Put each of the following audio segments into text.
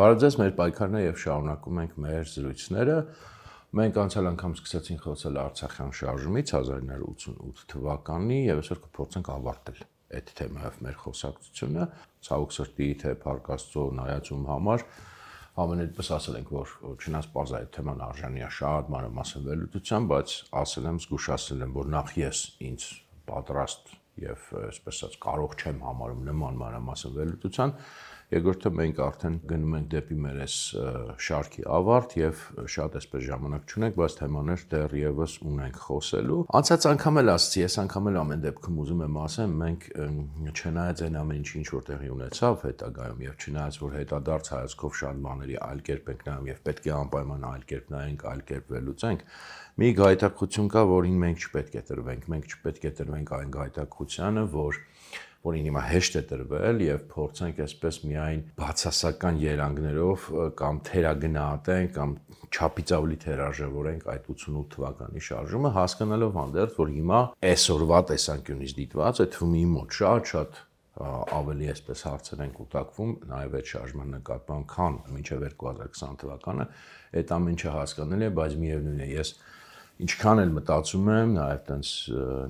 Բարև մեր պայքարն է եւ շարունակում ենք մեր զրույցները։ Մենք անցյալ անգամ սկսեցինք խոսել Արցախյան շարժումից 1988 թվականի եւ այսօր կփորձենք ավարտել այդ թեմայով մեր խոսակցությունը։ Ցավոք սրտի թե Փառք Աստծո նայածում համար ամենից ասել ենք, որ չնայած պարզ է այդ թեման արժանի է շատ մանրամասն վերլուծության, բայց ասել եմ, զգուշացնել եմ, որ նախ ես ինձ պատրաստ եւ այսպես ասած կարող չեմ համարում նման մանրամասն վերլուծության, երկրորդը մենք արդեն գնում ենք դեպի մեր այս շարքի ավարտ եւ շատ այսպես ժամանակ չունենք, բայց թեմաներ դեռևս ունենք խոսելու։ Անցած անգամ էլ ասացի, այս անգամ էլ ամեն դեպքում ուզում եմ ասեմ, մենք չնայած այն ամեն ինչ որ տեղի ունեցավ հետագայում եւ չնայած որ հետադարձ հայացքով շատ բաների այլ կերպ ենք նայում եւ պետք է անպայման այլ կերպ նայենք, այլ կերպ վերլուծենք, մի գայթակղություն կա, որին մենք չպետք է տրվենք, մենք չպետք է տրվենք այն գայթակղությանը, որին հիմա հեշտ է տրվել եւ փորձենք այսպես միայն բացասական երանգներով կամ թերագնահատենք կամ չափից ավելի թերարժևորենք այդ 88 թվականի շարժումը, հասկանալով հանդերձ, որ հիմա այսօրվա տեսանկյունից դիտված է թվում իմ մոտ շատ ավելի այսպես հարցեր են կուտակվում նաեւ այդ շարժման նկատմամբ, քան մինչեւ 2020 թվականը, այդ ամեն ինչը հասկանալի է, բայց միևնույն է, ես ինչքան էլ մտածում եմ, նաև տենց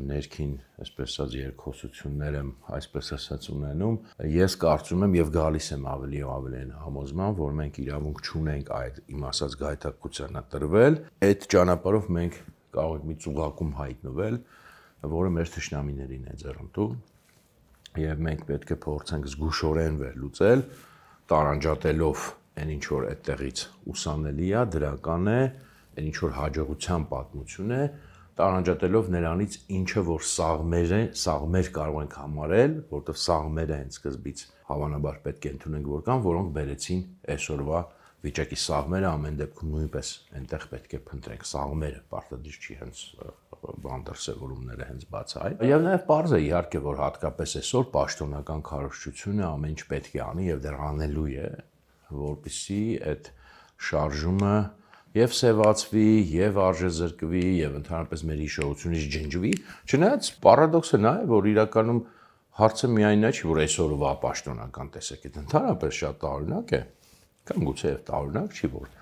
ներքին, այսպես ասած, երկխոսություններ եմ, այսպես ասած ունենում, ես կարծում եմ եւ գալիս եմ ավելի ու ավելի համոզման, որ մենք իրավունք չունենք այդ իմ ասած գայթակղությանը տրվել, այդ ճանապարհով մենք կարող ենք մի ծուղակում հայտնվել, որը մեր թշնամիներին է ձեռնտու, եւ մենք պետք է փորձենք զգուշորեն վերլուծել, տարանջատելով այն ինչ որ այդտեղից ուսանելի է, դրական է, այն ինչ որ հաջողության պատմություն է, տարանջատելով նրանից ինչը որ սաղմեր կարող ենք համարել, որտեղ սաղմերը հենց սկզբից հավանաբար պետք է ընդունենք որ կան, որոնք բերեցին այսօրվա վիճակի սաղմերը ամեն դեպքում նույնպես այնտեղ պետք է փնտրենք սաղմերը, պարտադիր չի հենց բանդրսևորումները հենց բաց այ։ Եվ նաև պարզ է իհարկե, որ հատկապես այսօր պաշտոնական քարոզչությունը ամեն ինչ պետք է անի եւ դեռ անելու է, որպեսզի այդ շարժումը եւ սեվացվի, եւ արժեզրկվի, եւ ընդհանրապես մեր հիշողությունից ջնջվի, չնայած պարադոքսը նա է, որ իրականում հարցը միայն նա չի, որ այսօրվա պաշտոնական տեսակետ ընդհանրապես շատ տարօրինակ է, կամ գուցե եւ տարօրինակ չի, որ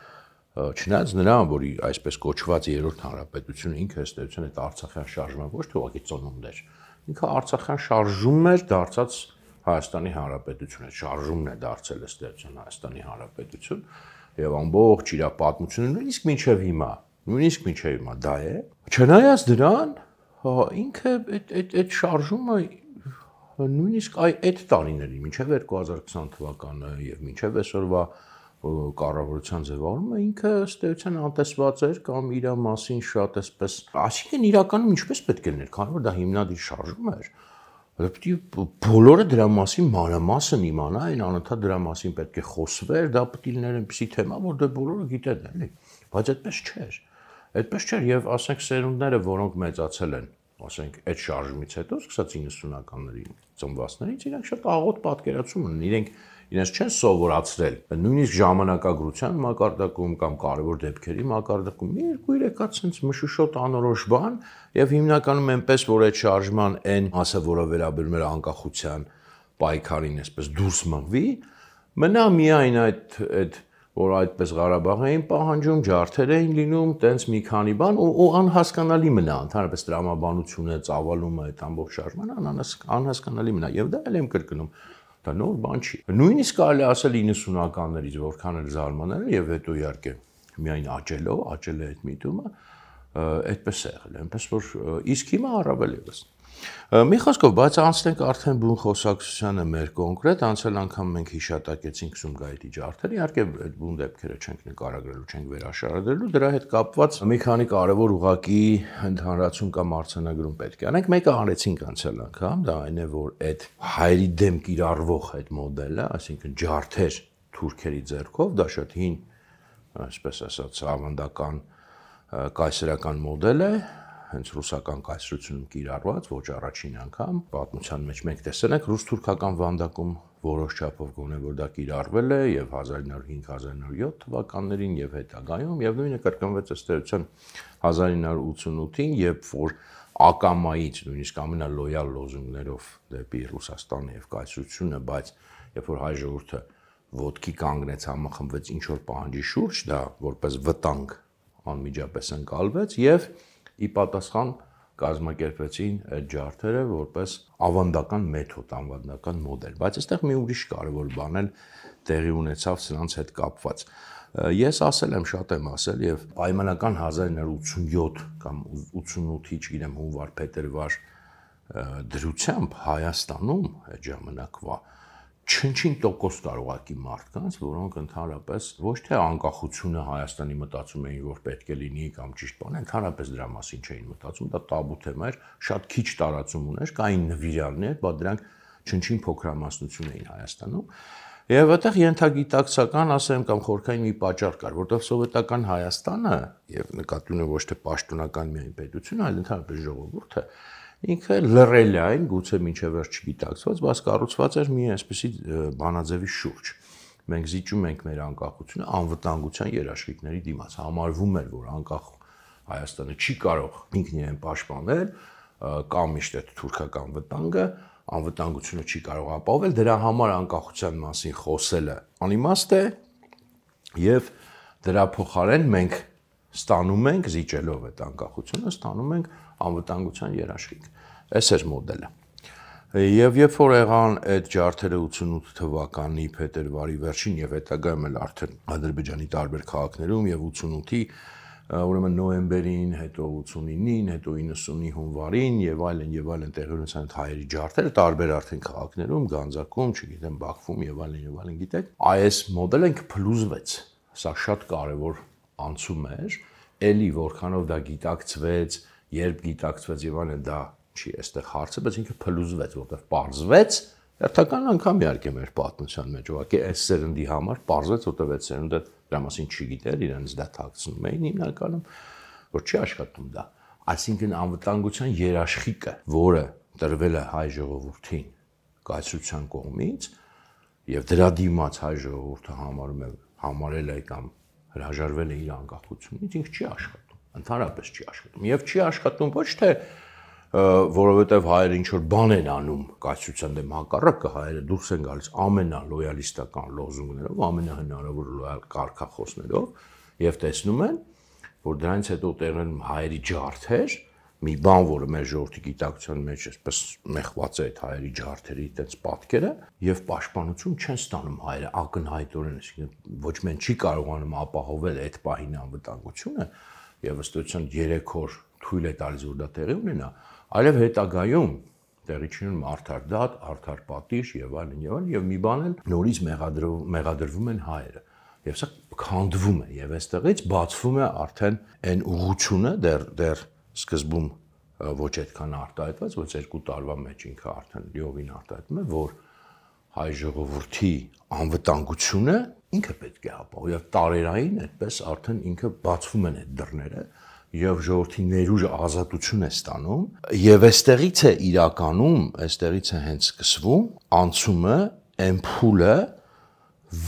չնայած նրան, որ այսպես կոչված երրորդ հանրապետությունը ինքը ըստեյության այդ Արցախյան շարժումը ոչ թե ուղղակի ծնունդ էր, ինքը Արցախյան շարժումն էր դարձած Հայաստանի Հանրապետություն, այդ շարժումն է դարձել ըստեյության Հայաստանի Հանրապետություն եւ ամբողջ իր պատմությունը նույնիսկ մինչեւ հիմա դա է։ Չնայած դրան, ինքը այդ շարժումը նույնիսկ այդ տարիներին, մինչեւ 2020 թվականը եւ մինչեւ այսօրվա կառավարության ձևավորումը, ինքը ըստ էության անտեսված էր կամ իր մասին շատ էսպես, այսինքն իրականում ինչպես պետք է լիներ, քանի որ դա հիմնադիր շարժում էր, պետք է բոլորը դրա մասին մանրամասն իմանային, անընդհատ դրա մասին պետք է խոսվեր, դա պետք է լիներ այնպիսի թեմա, որ դե բոլորը գիտեն, էլի, բայց այդպես չէր։ Այդպես չէր եւ ասենք սերունդները, որոնք մեծացել են, ասենք այդ շարժումից հետո, սկսած 90-ականների ծնվածներից, իրենք շատ աղոտ պատկերացում ունեն, իրենց չեն սովորացրել, նույնիսկ ժամանակագրության մակարդակում կամ կարևոր դեպքերի մակարդակում, մի երկու-երեք հատ sense մշուշոտ անորոշ բան եւ հիմնականում այնպես որ այդ շարժման այն մասը, որը վերաբերում էր անկախության պայքարին, այսպես դուրս մղվի, մնա միայն այդ որ այդպես Ղարաբաղ էին պահանջում, ջարդեր էին լինում, տենց մի քանի բան ու անհասկանալի մնա, ընդհանրապես տրամաբանությունը, ծավալումը այդ ամբողջ շարժմանը անհասկանալի մնա եւ դա էլ եմ կրկնում, դա նոր բան չի։ Նույնիսկ կարելի ասել 90-ականներից որքան էլ զարմանալի եւ հետո իհարկե միայն աճել է այդ միտումը, այդպես է եղել, այնպես որ իսկ հիմա առավել եւս։ Մի խոսքով, բայց անցնենք արդեն բուն խոսակցությանը մեր կոնկրետ, անցյալ անգամ մենք հիշատակեցինք Սումգայիթի ջարդերը, իհարկե այդ բուն դեպքերը չենք նկարագրելու, չենք վերաշարադրելու, դրա հետ կապված մի քանի կարևոր ուղղակի ընդհանրացում կամ արձանագրում պետք է անենք, մեկը արեցինք անցյալ անգամ, դա այն է, որ այդ հայերի դեմ կիրառվող այդ մոդելը, այսինքն ջարդեր թուրքերի ձեռքով, դա շատ հին, այսպես ասած, ավանդական կայսերական մոդել է, հենց ռուսական կայսրությունում կիրառված, ոչ առաջին անգամ, պատմության մեջ մենք տեսել ենք ռուս-թուրքական վանդակում որոշ չափով գոնե որ դա կիրառվել է եւ 1905-1907 թվականներին եւ հետագայում եւ նույնը կրկնվեց ըստ էության 1988-ին, երբ որ ակամայից նույնիսկ ամենալոյալ լոզունգներով դեպի Ռուսաստանը եւ կայսրությունը, բայց երբ որ հայ ժողովուրդը ոտքի կանգնեց, համախմբվեց ինչ որ պահանջի շուրջ, դա որպես վտանգ անմիջապես ընկալվեց եւ ի պատասխան կազմակերպեցին այդ ջարդերը որպես ավանդական մեթոդ, ավանդական մոդել, բայց այստեղ մի ուրիշ կարևոր բան էլ տեղի ունեցավ սրանց հետ կապված։ Ես ասել եմ, շատ եմ ասել եւ պայմանական 1987 կամ 88-ի, չգիտեմ, հունվար-փետրվար դրությամբ Հայաստանում այդ ժամանակվա չնչին տոկոս կար ուղղակի մարդկանց, որոնք ընդհանրապես ոչ թե անկախությունը Հայաստանի մտածում էին, որ պետք է լինի կամ ճիշտ բան, ընդհանրապես դրա մասին չէին մտածում, դա տաբու թեմա էր, շատ քիչ տարածում ուներ, կային նվիրալներ, բայց դրանք չնչին փոքրամասնություն էին Հայաստանում։ Եվ այդտեղ ենթագիտակցական, ասեմ, կամ խորքային մի պատճառ կար, որտեղ սովետական Հայաստանը եւ նկատի ունեմ ոչ թե պաշտոնական միայն պետությունը, այլ ընդհանրապես ժողովուրդը ինքը լռել այն, գուցե մինչև վերջ չգիտակցված, բայց կառուցված էր մի այսպիսի բանաձևի շուրջ։ Մենք զիջում ենք մեր անկախությունը անվտանգության երաշխիքների դիմաց։ Համարվում էր, որ անկախ Հայաստանը չի կարող ինքն իրեն պաշտպանել, կամ միշտ այդ թուրքական վտանգը, անվտանգությունը չի կարող ապահովել, դրա համար անկախության մասին խոսելը անիմաստ է, եւ դրա փոխարեն մենք ստանում ենք, զիջելով այդ անկախությունը, ստանում ենք անվտանգության երաշխիք։ Այս էր մոդելը։ Եվ երբ որ եղան այդ ջարդերը 88 թվականի փետրվարի վերջին եւ հետագայում էլ արդեն Ադրբեջանի տարբեր քաղաքներում եւ 88-ի ուրեմն նոյեմբերին, հետո 89-ին, հետո 90-ի հունվարին եւ այլն տեղի ունեցան հայերի ջարդերը տարբեր արդեն քաղաքներում, Գանձակում, չգիտեմ, Բաքվում եւ այլն, գիտեք, այս մոդելը ինքը փլուզվեց։ Սա շատ կարեւոր անցում էր, էլի որքանով դա գիտակցվեց, երբ գիտակցվեց եւ այլն, դա չի այստեղ հարցը, բայց ինքը փլուզվեց, որտեղ պարզվեց, հերթական անգամ իհարկե մեր պատմության մեջ, ուղղակի այս սերնդի համար պարզվեց, որտեղ այդ սերունդը դրա մասին չգիտեր, իրենց դա թաքցնում էին հիմնականում, որ չի աշխատում դա։ Այսինքն անվտանգության երաշխիքը, որը տրվել է հայ ժողովրդին կայսրության կողմից, եւ դրա դիմաց հայ ժողովուրդը համարել է կամ հրաժարվել է իր անկախությունից, ինքը չի աշխատում, ընդհանրապես չի աշխատում։ Եվ չի աշխատում ոչ թե որովհետև հայերը ինչ որ բան են անում կայսրության դեմ, հակառակը հայերը դուրս են գալիս ամենալոյալիստական լոզունգներով, ամենահնարավոր լոյալ կարգախոսներով եւ տեսնում են, որ դրանից հետո տեղն հայերի ջարդեր, մի բան, որը մեր ժողովրդի գիտակցության մեջ այսպես մեխված է այդ հայերի ջարդերի այդպես պատկերը եւ պաշտպանություն չեն ստանում հայերը ակնհայտորեն, այսինքն ոչ մեն չի կարողանում ապահովել այդ պահին անվտանգությունը եւ ըստեյության 3 օր թույլ է տալիս որ դա տեղի ունենա, այլև հետագայում տեղի չունեն արդար դատ, արդար պատիժ եւ այլն եւ մի բան էլ նորից մեղադրվում են հայերը եւ սա քանդվում է եւ այստեղից բացվում է արդեն այն ուղղությունը դեռ սկզբում ոչ այդքան արտահայտված, ոչ 2 տարվա մեջ ինքը արդեն լիովին արտահայտվում է, որ հայ ժողովրդի անվտանգությունը ինքը պետք է ապահովի եւ տարերային այդպես արդեն ինքը բացվում են այդ դռները եւ ժողովրդի ներուժը ազատություն է ստանում եւ այստեղից է իրականում, այստեղից է հենց սկսվում անցումը, այն փուլը,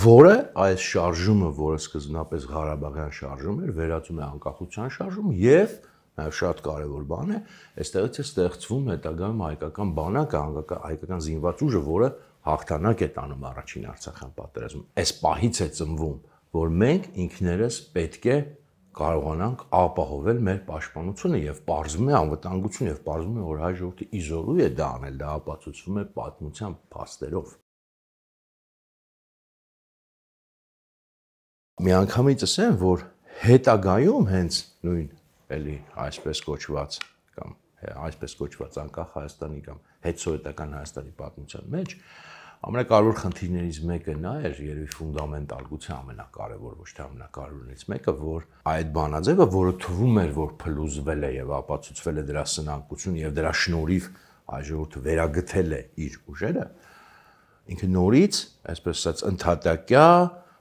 որը այս շարժումը, որը սկզբնապես Ղարաբաղյան շարժում էր, վերածում է անկախության շարժում եւ նաեւ շատ կարեւոր բան է, այստեղից է ստեղծվում հետագայում հայկական բանակը, հայկական զինված ուժը, որը հաղթանակ է տանում առաջին Արցախյան պատերազմում։ Այս պահից է ծնվում, որ մենք ինքներս պետք է կարողանանք ապահովել մեր պաշտպանությունը եւ պարզվում է անվտանգություն եւ պարզվում է որ հայ ժողովուրդը իզորու է դա անել, դա ապացուցվում է պատմության փաստերով։ Միանգամից ասեմ, որ հետագայում հենց նույն էլի այսպես կոչված կամ այսպես կոչված անկախ Հայաստանի կամ հետսովետական Հայաստանի պատմության մեջ ամենակարևոր խնդիրներից մեկը նա էր, երևի ֆունդամենտալ, գուցե ամենակարևոր, ոչ թե ամենակարևորներից մեկը, որ այդ բանաձևը, որը թվում էր, որ փլուզվել է եւ ապացուցվել է դրա սնանկությունը եւ դրա շնորհիվ հայ ժողովուրդը վերագտել է իր ուժերը, ինքը նորից, այսպես ասած, ընդհատակյա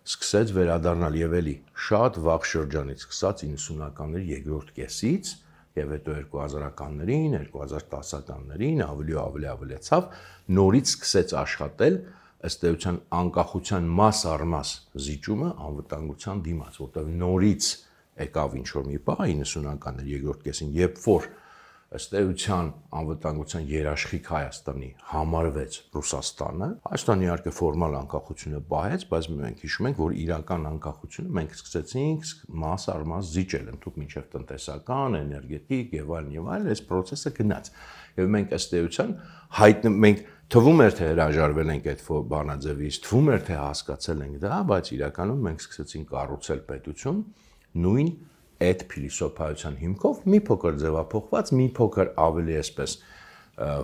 սկսեց վերադառնալ եւ էլի շատ վաղ շրջանից, սկսած 90-ականների երկրորդ կեսից եւ հետո 2000-ականներին, 2010-ականներին ավելացավ, նորից սկսեց աշխատել ըստ էության անկախության մաս առ մաս զիջումը անվտանգության դիմաց, որտեղ նորից եկավ ինչ որ մի բան 90-ականների երկրորդ կեսին, երբ որ ըստ էության անվտանգության երաշխիք Հայաստանի համարվեց Ռուսաստանը։ Հայաստանը իհարկե ֆորմալ անկախությունը պահեց, բայց մենք հիշում ենք, որ իրական անկախությունը մենք սկսեցինք մաս առ մաս զիջել, ընդհանուր մինչև տնտեսական, էներգետիկ եւ այլն, այս process-ը գնաց։ Եվ մենք ըստ էության մենք թվում էր թե հրաժարվել ենք այդ բանաձևից, թվում էր թե հասկացել ենք դա, բայց իրականում մենք սկսեցինք կառուցել պետություն նույն այդ փիլիսոփայության հիմքով, մի փոքր ձևափոխված, մի փոքր ավելի այսպես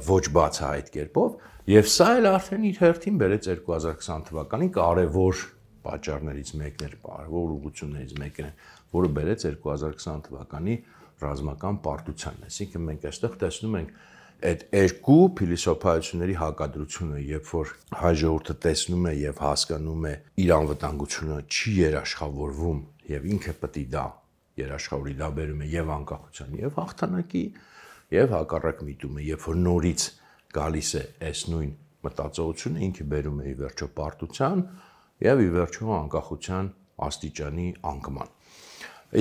ոչ բացահայտ կերպով, եւ սա էլ արդեն իր հերթին բերեց 2020 թվականին կարևոր պատճառներից մեկն էր, կարևոր ուղղություններից մեկն է, որը բերեց 2020 թվականի ռազմական պարտության։ Այսինքն մենք այստեղ տեսնում ենք այդ երկու փիլիսոփայությունների հակադրությունը, երբ որ հայ ժողովուրդը տեսնում է եւ հասկանում է իր անվտանգությունը չի երաշխավորվում եւ ինքը պետք է դա երաշխավորի, դա բերում է եւ անկախության եւ հաղթանակի եւ հակառակ միտում է, երբ որ նորից գալիս է այս նույն մտածողությունը, ինքը բերում է ի վերջո պարտության եւ ի վերջո անկախության աստիճանի անկման։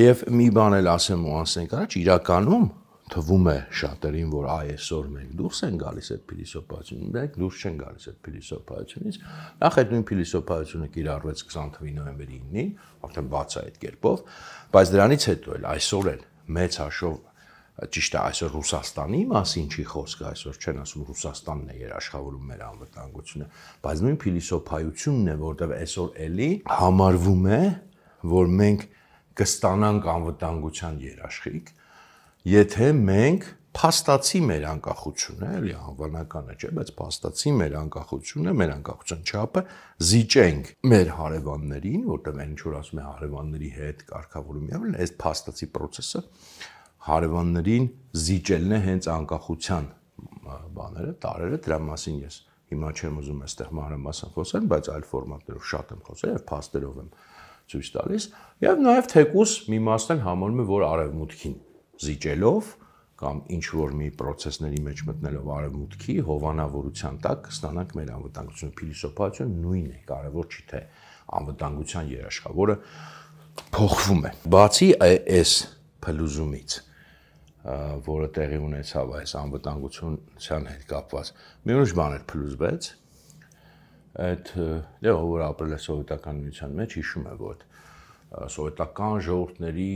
Եվ մի բան էլ ասեմ ու անցնենք առաջ, իրականում թվում է շատերին, որ այսօր մենք դուրս են գալիս այդ փիլիսոփայությունից, մենք դուրս չեն գալիս այդ փիլիսոփայությունից։ Նախ այդ նույն փիլիսոփայությունը կիրառվեց 20 թվականի նոյեմբերի 9-ին, արդեն բաց է այդ կերպով, բայց դրանից հետո էլ այսօր էլ մեծ հաշվով, ճիշտ է, այսօր Ռուսաստանի մասին չի խոսքը, այսօր չեն ասում Ռուսաստանն է երաշխավորում մեր անվտանգությունը, բայց նույն փիլիսոփայությունն է, որտեղ այսօր էլի համարվում է, որ մենք կստանանք անվտանգության երաշխիք, եթե մենք փաստացի մեր անկախությունը, էլի անվանականը չէ, բայց փաստացի մեր անկախությունը, մեր անկախության չափը զիջենք մեր հարևաններին, որտեղ այն ինչ որ ասում է հարևանների հետ կարգավորում եւ այս փաստացի process-ը հարևաններին զիջելն է հենց անկախության բաները, տարերը, դրա մասին ես հիմա չեմ ուզում այստեղ մանրամասն խոսել, բայց այլ ֆորմատներով շատ եմ խոսել եւ փաստերով եմ ցույց տալիս եւ նաեւ թեկուս մի մասն համարում է, որ արևմուտքին զիջելով կամ ինչ որ մի process-ների մեջ մտնելով արևմուտքի հովանավորության տակ կստանանք մեր անվտանգությունը, փիլիսոփայությունը նույնն է, կարևոր չի թե անվտանգության երաշխավորը փոխվում է։ Բացի այս փլուզումից, որը տեղի ունեցավ այս անվտանգության հետ կապված, մի ուրիշ բան էլ փլուզվեց, այդ որ ապրել է սովետական միության մեջ, հիշում է, որ սովետական ժողովուրդների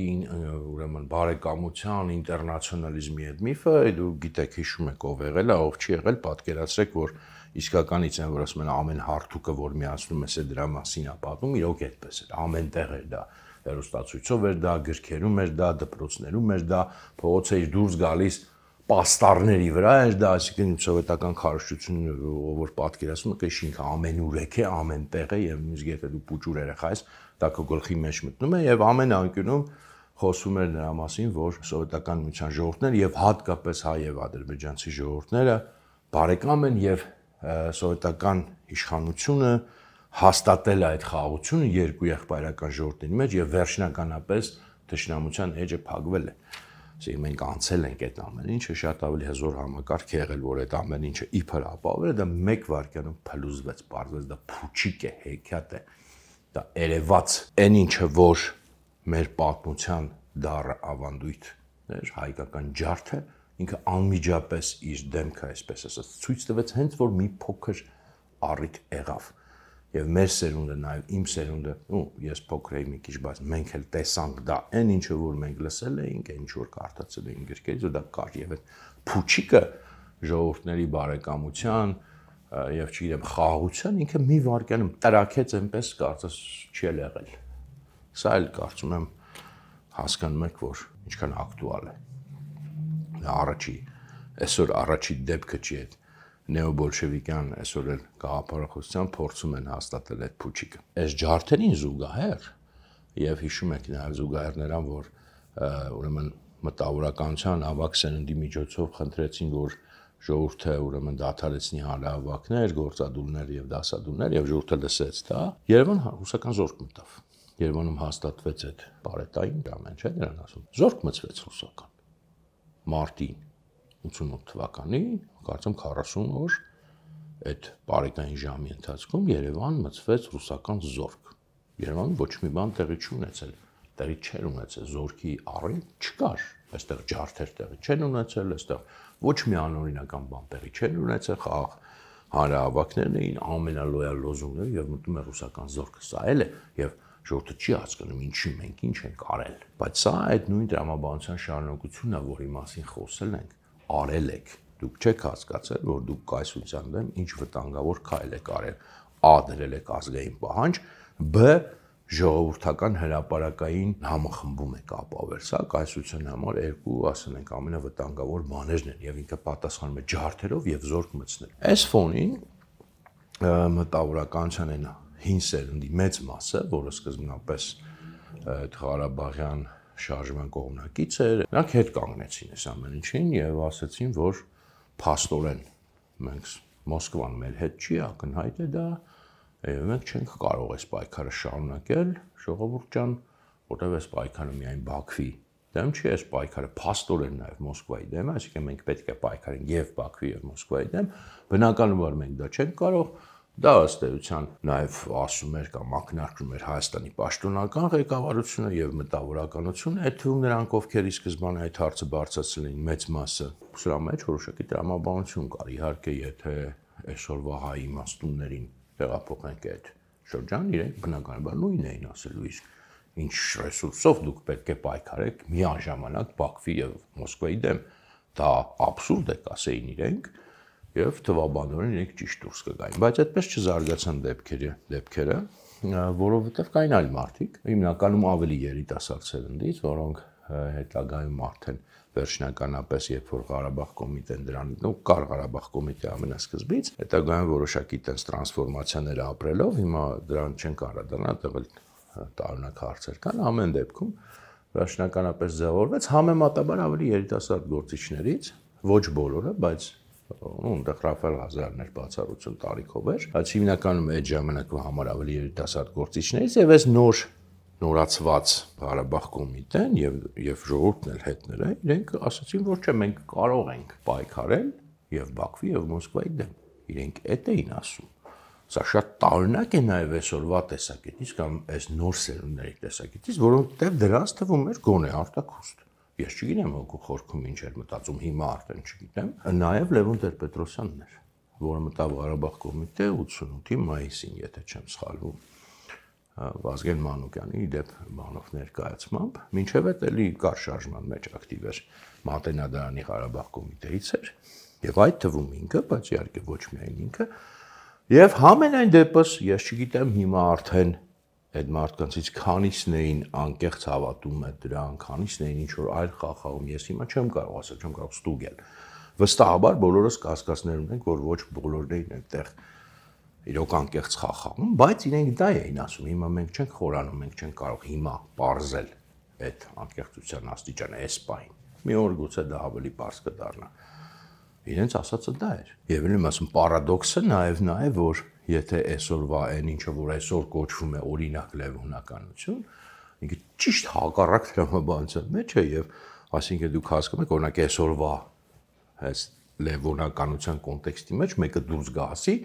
ուրեմն բարեկամության, ինտերնացիոնալիզմի այդ միֆը, դու գիտեք, հիշում եք ով եղել է, ով չի եղել, պատկերացրեք, որ իսկականից են, որ ասում են ամեն հարթուկը, որ միացնում ես դրա մասին է պատմում, իրոք այդպես էր, ամեն տեղ էր դա, հեռուստացույցով էր դա, գրքերում էր դա, դպրոցներում էր դա, փողոցը իր դուրս գալիս պաստառների վրա էր դա, այսինքն սովետական քարոզչությունը, որ պատկերացնում եք, ինքը ամենուրեք է, ամեն տեղ է եւ նույնիսկ եթե դու փուճուր երեխա ես, դա քո գլխի մեջ մտնում է եւ ամեն անկյունում խոսում էր նրա մասին, որ սովետական միության ժողովուրդները եւ հատկապես հայ եւ ադրբեջանցի ժողովուրդները բարեկամ են եւ սովետական իշխանությունը հաստատել է այդ խաղաղությունը երկու եղբայրական ժողովուրդների մեջ եւ վերջնականապես թշնամության էջը փակվել է։ Ասենք մենք անցել ենք այդ ամեն ինչը, շատ ավելի հզոր համակարգ է եղել, որ այդ ամեն ինչը իբր ապահովել է, դա մեկ վայրկյանում փլուզվեց, պարզվեց դա փուչիկ է, հեքիաթ է, դա երևաց այն ինչը, որ մեր պատմության դառը ավանդույթ էր, հայկական ջարդը, ինքը անմիջապես իր դեմքը, այսպես ասած, ցույց տվեց հենց որ մի փոքր առիթ եղավ։ Եվ մեր սերունդը, նաև իմ սերունդը, ես փոքր էի մի քիչ, բայց մենք էլ տեսանք դա, այն ինչը որ մենք լսել էինք, այն ինչ որ կարդացել էինք գրքերից, դա կար եւ այդ փուչիկը ժողովուրդների բարեկամության եւ չգիտեմ խաղաղության ինքը մի վայրկյանում տրակեց այնպես կարծես չի եղել։ Սա էլ կարծում եմ հասկանում եք, որ ինչքան ակտուալ է։ Այսօր առաջի դեպքը չի այդ նեոբոլշևիկյան այսօր էլ գաղափարախոսության փորձում են հաստատել այդ փուչիկը։ Այս ջարդերին զուգահեռ եւ հիշում եք նաեւ զուգահեռ նրան, որ ուրեմն մտավորականության ավակ սերնդի միջոցով խնդրեցին, որ ժողովուրդը ուրեմն դադարեցնի հանրահավաքներ, գործադուլներ եւ դասադուլներ եւ ժողովուրդը լսեց դա։ Երևան ռուսական զորք մտավ։ Երևանում հաստատվեց այդ պարետային ամեն չէ դրան ասում։ Զորք մցվեց ռուսական։ Մարտին 88 թվականին, կարծեմ 40 օր այդ պարետային ժամի ընթացքում Երևան մցվեց ռուսական զորք։ Երևանում ոչ մի բան տեղի չունեցել։ տեղի չեր ունեցել, զորքի առիթ չկար, այստեղ ջարդեր տեղի չեն ունեցել, այստեղ ոչ մի անօրինական բան տեղի չեն ունեցել, խաղաղ հանրահավաքներն էին ամենալոյալ լոզունգները եւ մտնում է ռուսական զորքը, սա էլ է եւ ժողովուրդը չի հասկանում ինչի մենք ինչ ենք արել, բայց սա այդ նույն դրամաբանության շարունակությունն է, որի մասին խոսել ենք, արել եք, դուք չեք հասկացել, որ դուք կայսրության դեմ ինչ վտանգավոր քայլ եք արել, A դրել եք ազգային պահանջ, B ժողովրդական հրապարակային համախմբում եք ապավել, սա կայսրության համար երկու, ասենք, ամենավտանգավոր բաներն են եւ ինքը պատասխանում է ջարդերով եւ զորք մտցնել։ Այս ֆոնին մտավորականության են հին սերնդի մեծ մասը, որը սկզբնապես այդ Ղարաբաղյան շարժման կողմնակից էր, նրանք հետ կանգնեցին այս ամեն ինչին եւ ասացին, որ փաստորեն մենք Մոսկվան մեր հետ չի, ակնհայտ է դա, եւ մենք չենք կարող այս պայքարը շարունակել, ժողովուրդ ջան, որտեղ այս պայքարը միայն Բաքվի դեմ չի, այս պայքարը փաստորեն նաեւ Մոսկվայի դեմ է, այսինքն մենք պետք է պայքարենք եւ Բաքվի եւ Մոսկվայի դեմ, բնականաբար որ մենք դա չենք կարող, դա ըստ էության նաեւ ասում էր կամ ակնարկում էր Հայաստանի պաշտոնական ղեկավարությունը եւ մտավորականությունը, այդ թվում նրանք ովքեր ի սկզբանե այդ հարցը բարձրացրել էին մեծ մասը, սրա մեջ որոշակի տրամաբանություն կար, իհարկե, եթե այսօրվա հայ իմաստուններին տեղափոխենք այդ շրջան, իրենք բնականաբար նույնն էին ասելու, իսկ ինչ ռեսուրսով դուք պետք է պայքարեք միաժամանակ Բաքվի եւ Մոսկվայի դեմ, դա աբսուրդ է, ասեին իրենք, եւ թվաբանորեն իրենք ճիշտ դուրս կգային, բայց այդպես չզարգացան դեպքերը, որովհետեւ կային այլ մարդիկ, հիմնականում ավելի երիտասարդ սերնդից, որոնք հետագայում արդեն վերջնականապես երբ որ Ղարաբաղ կոմիտեն դրան, կար Ղարաբաղ կոմիտե ամենասկզբից, հետագայում որոշակի տենց տրանսֆորմացիաներ ապրելով, հիմա դրան չեն կարողանալ տեղել տարօրինակ հարցեր կան, ամեն դեպքում վերջնականապես ձևավորվեց համեմատաբար ավելի երիտասարդ գործիչներից, ոչ բոլորը, բայց այնտեղ Ռաֆայել Ղազարյանն էր բացառություն տարիքով էր, բայց հիմնականում այդ ժամանակվա համար ավելի երիտասարդ գործիչներից եւ այս նորացված Ղարաբաղ կոմիտեն եւ ժողովուրդն էլ հետները, իրենք ասացին, որ չէ, մենք կարող ենք պայքարել եւ Բաքվի եւ Մոսկվայի դեմ, իրենք այդ էին ասում։ Սա շատ տարօրինակ է նաև այսօրվա տեսակետից կամ այս նոր սերունդների տեսակետից, որովհետև դրանց թվում էր գոնե արտաքուստ։ Ես չգիտեմ ոգու խորքում ինչ էր մտածում, հիմա արդեն չգիտեմ։ Նաև Լևոն Տեր-Պետրոսյանն էր, որը մտավ Ղարաբաղ կոմիտե 88-ի մայիսին, եթե չեմ սխալվում, Վազգեն Մանուկյանի դեպ բանով ներկայացմամբ, մինչև այդ էլի կար շարժման մեջ ակտիվ էր Մատենադարանի Ղարաբաղ կոմիտեից էր, եւ այդ թվում ինքը, բայց իհարկե ոչ միայն ինքը, եւ համենայն դեպս ես չգիտեմ հիմա արդեն այդ մարդկանցից քանիսն էին անկեղծ հավատում է դրան, քանիսն էին ինչ որ այլ խաղաղում, ես հիմա չեմ կարող ասել, չեմ կարող ստուգել։ Վստահաբար բոլորս կասկածներ ունենք, որ ոչ բոլորն էին այդտեղ իրոք անկեղծ խաղաղում, բայց իրենք դա էին ասում, հիմա մենք չենք խորանում, մենք չենք կարող հիմա պարզել այդ անկեղծության աստիճանը այս պահին։ Մի օր գուցե դա ավելի պարզ կդառնա։ Իրենց ասածը դա էր։ Եվ ելույթ ասում պարադոքսը նաև որ եթե այսօրվա այն ինչը որ այսօր կոչվում է օրինակ լևոնականություն, ինքը ճիշտ հակառակ տրամաբանության մեջ է եւ այսինքն դուք հասկանում եք օրինակ այսօրվա այս լևոնականության կոնտեքստի մեջ մեկը դուրս գա ասի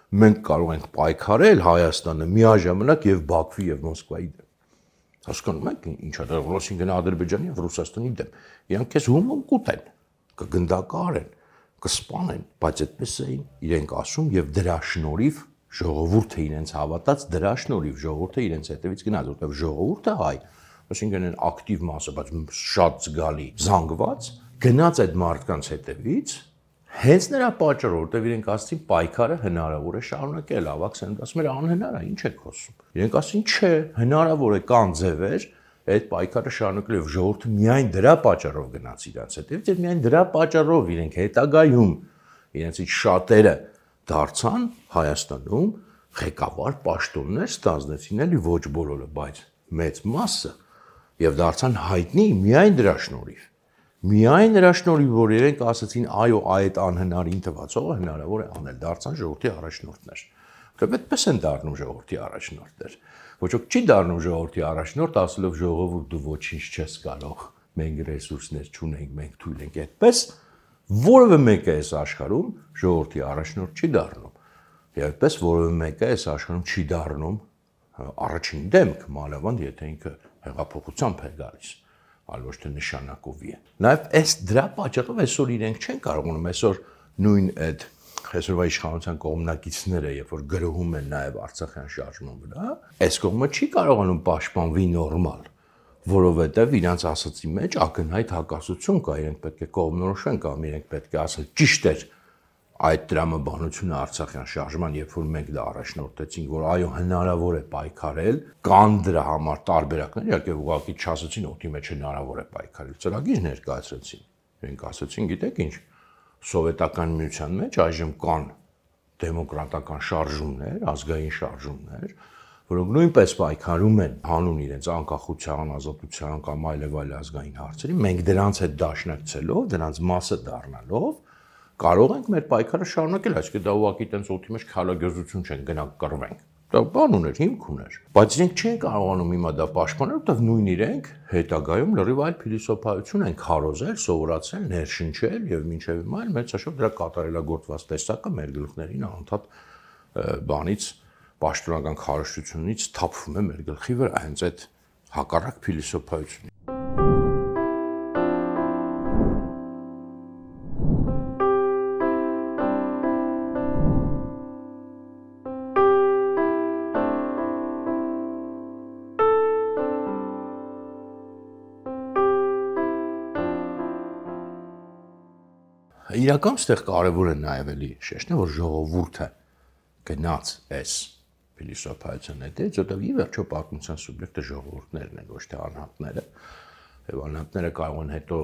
մենք կարող ենք պայքարել Հայաստանը միաժամանակ եւ Բաքվի եւ Մոսկվայի դեմ։ Հասկանում եք ինչա դա Ռուսաստանի, Ադրբեջանի եւ Ռուսաստանի դեմ։ Իրանք քեզ հումում կուտեն, կգնդակարեն, կսպանեն, բայց այդպես էին իրենք ասում եւ դրա շնորհիվ ժողովուրդը իրենց հավատաց, դրա շնորհիվ ժողովուրդը իրենց հետևից գնաց, որտեղ ժողովուրդը հայ, այսինքն այն ակտիվ մասը, բայց շատ զգալի զանգված, գնաց այդ մարդկանց հետևից, հենց նրա պատճառով, որտեղ իրենք ասացին պայքարը հնարավոր է շարունակել, ավակսեն ասում էր անհնար է, ինչ եք խոսում։ Իրենք ասին չէ, հնարավոր է, կան ձևեր այդ պայքարը շարունակել եւ ժողովուրդը միայն դրա պատճառով գնաց իրանց հետևից եւ միայն դրա պատճառով իրենք հետագայում իրենցից շատերը դարձան Հայաստանում ղեկավար պաշտոններ ստանձնեցին էլի ոչ բոլորը, բայց մեծ մասը եւ դարձան հայտնի միայն դրա շնորհիվ։ Միայն դրա շնորհիվ, որ իրենք ասացին այո, այդ անհնարին թվացողը հնարավոր է անել, դարձան ժողովրդի առաջնորդներ։ Դե այդպես են դառնում ժողովրդի առաջնորդներ։ Ոչ ոք չի դառնում ժողովրդի առաջնորդ, ասելով ժողովուրդ դու ոչինչ չես կարող, մենք ռեսուրսներ չունենք, մենք թույլ ենք, այդպես որևէ մեկը այս աշխարհում ժողովրդի առաջնորդ չի դառնում։ Եվ այդպես որևէ մեկը այս աշխարհում չի դառնում առաջին դեմք, մանավանդ եթե ինքը հեղափոխությամբ է գալիս, այլ ոչ թե նշանակովի է։ Նաև այս դրա պատճառով այսօր իրենք չեն կարողանում այսօր նույն այդ այսօրվա իշխանության կողմնակիցները, երբ որ գրոհում են նաև Արցախյան շարժման վրա, այս կողմը չի կարողանում պաշտպանվի նորմալ, որովհետև իրանց ասացի մեջ ակնհայտ հակասություն կա, իրենք պետք է կողմնորոշեն կամ իրենք պետք է ասեն ճիշտ էր այդ տրամաբանությունը Արցախյան շարժման, երբ որ մենք դա առաջնորդեցինք, որ այո հնարավոր է պայքարել, կան դրա համար տարբերակներ, իհարկե ուղղակի չասեցին օդի մեջ հնարավոր է պայքարել, ծրագիր ներկայացրեցին, իրենք ասեցին, գիտեք ինչ, սովետական միության մեջ այժմ կան դեմոկրատական շարժումներ, ազգային շարժումներ, որոնք նույնպես պայքարում են հանուն իրենց անկախության, ազատության կամ այլև այլ ազգային հարցերի, մենք դրանց հետ դաշնակցելով, դրանց մասը դառնալով կարող ենք մեր պայքարը շարունակել, այսինքն դա ուղղակի տենց օդի մեջ քալագերզություն չեն գնանք կռվենք։ Դա բան ուներ, հիմք ուներ, բայց իրենք չեն կարողանում հիմա դա պաշտպանել, որովհետև նույն իրենք հետագայում լրիվ այլ փիլիսոփայություն են քարոզել, սովորացել, ներշնչել եւ մինչեւ հիմա այլ մեծ հաշվով դրա կատարելագործված տեսակը մեր գլխներին անընդհատ բանից պաշտոնական քարոզությունից թափվում է մեր գլխի վրա, հենց այդ հակառակ փիլիսոփայությունը։ Իրական ստեղ կարևոր է նաև էլի շեշտը, որ ժողովուրդը գնաց այս փիլիսոփայության հետից, որտեղ ի վերջո պատմության սուբյեկտը ժողովուրդներն են, ոչ թե անհատները, եւ անհատները կարող են հետո,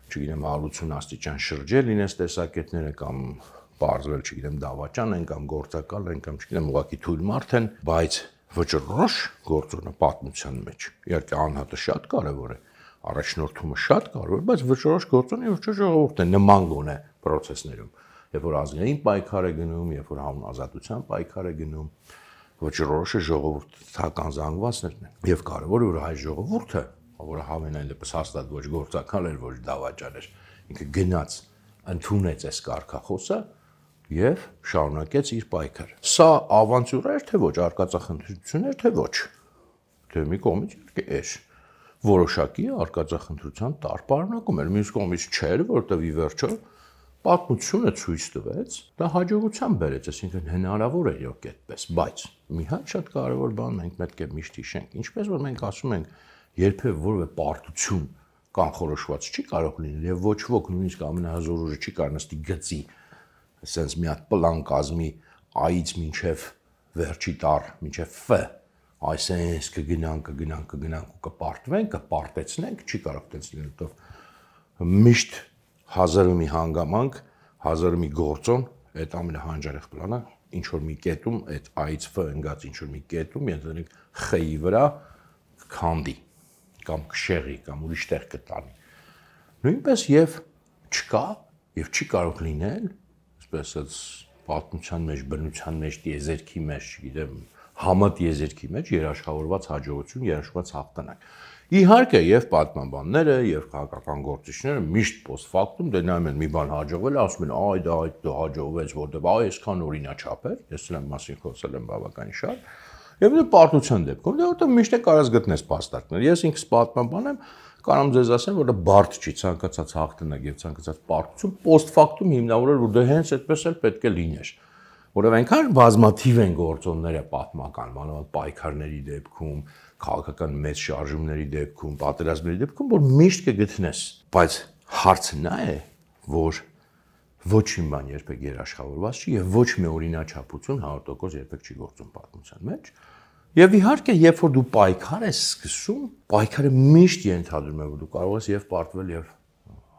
չգիտեմ, ալություն աստիճան շրջել իրենց տեսակետները կամ բարձվել, չգիտեմ, դավաճան են կամ գործակալ են կամ չգիտեմ, ուղղակի թույլ մարդ են, բայց վճռոշ գործոնը պատմության մեջ, իհարկե անհատը շատ կարևոր է, առաջնորդումը շատ կարևոր, բայց վճռոշ գործոնը ոչ թե ժողովուրդն է նման գոնե process-ներում, երբ որ ազգային պայքար է գնում, երբ որ հանուն ազատության պայքար է գնում, վճռոշը ժողովրդական զանգվածներն են։ Եվ կարևորը որ հայ ժողովուրդը, որը համենայն դեպս հաստատ ոչ գործակալ էր, ոչ դավաճան էր, ինքը գնաց, ընդունեց այս կարգախոսը եւ շարունակեց իր պայքարը։ Սա ավանտյուրա էր թե ոչ, արկածախնդրություն էր թե ոչ։ Թե մի կողմից իհարկե էր որոշակի արկածախնդրության տարբերակում էր, մյուս կողմից չէր, որտեղ ի վերջո պատմությունը ցույց տվեց, դա հաջողությամբ բերեց, այսինքն հնարավոր է յոք այդպես, բայց մի հատ շատ կարևոր բան մենք պետք է միշտ հիշենք, ինչպես որ մենք ասում ենք, երբևէ որևէ պարտություն կանխորոշված չի կարող լինել եւ ոչ ոք նույնիսկ ամենահզոր ուժը չի կարող նստի գծի, ասենց մի հատ պլան կազմի A-ից մինչեւ վերջի տառ, մինչեւ F, այսպես կգնանք ու կպարտվենք, կպարտեցնենք, չի կարող այդպես լինել, որովհետեւ միշտ հազար ու մի հանգամանք, հազար ու մի գործոն, այդ ամենահանջարեղ պլանը, ինչ որ մի կետում, այդ A-ից F ընկած ինչ որ մի կետում, ենթադրենք X-ի վրա քանդի կամ կշեղի կամ ուրիշ տեղ կտանի։ Նույնպես եւ չկա եւ չի կարող լինել, այսպես ասած, պատմության մեջ, բնության մեջ, տիեզերքի մեջ, չգիտեմ, համատ տիեզերքի մեջ երաշխավորված հաջողություն, երաշխավորված հաղթանակ։ Իհարկե, եւ պատմաբանները, եւ քաղաքական գործիչները միշտ post factum դե նայում են մի բան հաջողվել, ասում են, այ դա հաջողվեց, որտեվ այ այսքան օրինաչափ էր, ես դրա մասին խոսել եմ բավականին շատ, եւ դա պատմության դեպքում, դա որտեղ միշտ է կարած գտնես փաստարկներ։ Ես ինքս պատմաբան եմ, կարամ ձեզ ասեմ, որ դա բարդ չի, ցանկացած հաղթանակ եւ ցանկացած պարտություն post factum հիմնավորել, որ դա հենց այդպես էլ պետք է լիներ։ Որովհետև այնքան բազմաթիվ են գործոնները պատմական, մանավանդ պայքարների դեպքում, քաղաքական մեծ շարժումների դեպքում, պատերազմների դեպքում, որ միշտ կգտնես, բայց հարցը նա է, որ ոչ մի բան երբեք երաշխավորված չի եւ ոչ մի օրինաչափություն 100% երբեք չի գործում պատմության մեջ։ Եվ իհարկե, երբ որ դու պայքար ես սկսում, պայքարը միշտ ենթադրում է, որ դու կարող ես եւ պարտվել եւ